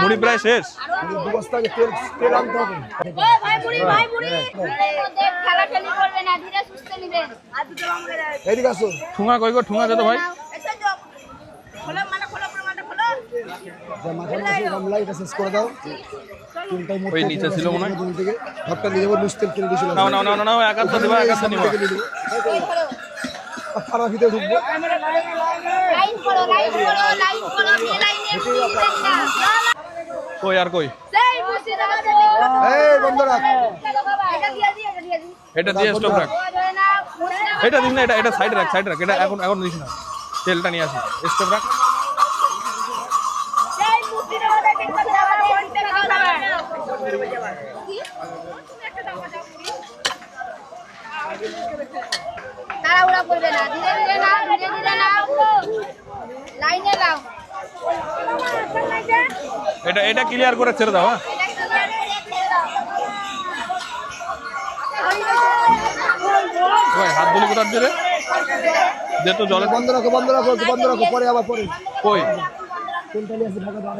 মুড়ি প্রায় শেষ। দু বস্তা আগে তেল আনতে হবে। এদিকে আসো। ঠুঙা কই গো, ঠুঙা দে তো ভাই। গামলা এটা শেষ করে দাও। ওই নিচে ছিল মনে হয়। ভাতটা দিয়ে দেবো, লুজ তেল কিনে দিয়েছিল। নাও নাও নাও নাও, একাত্তর দিবা, একাত্তর নিবা। পাড়ার ভিতরে ঢুকবো। কই আর কই, এই বন্ধ রাখ। এটা দিয়ে স্টপ রাখ। এটা দিন না, এটা সাইড রাখ, সাইড রাখ। এটা এখন এখন দিস না, তেলটা নিয়ে আসি। স্টপ রাখ। তাড়াহুড়া করবে না, ধীরে ধীরে নাও, ধীরে ধীরে নাও, লাইনে নাও। এটা ক্লিয়ার করে ছেড়ে দাও। হ্যাঁ, ওই হাত ধুলি কোথার দিয়ে রে? দে তো জলে। বন্ধ রাখো, বন্ধ রাখো, বন্ধ রাখো, পরে আবার পরে। কই তেলটা নিয়ে আসি, ঢাকা দাও।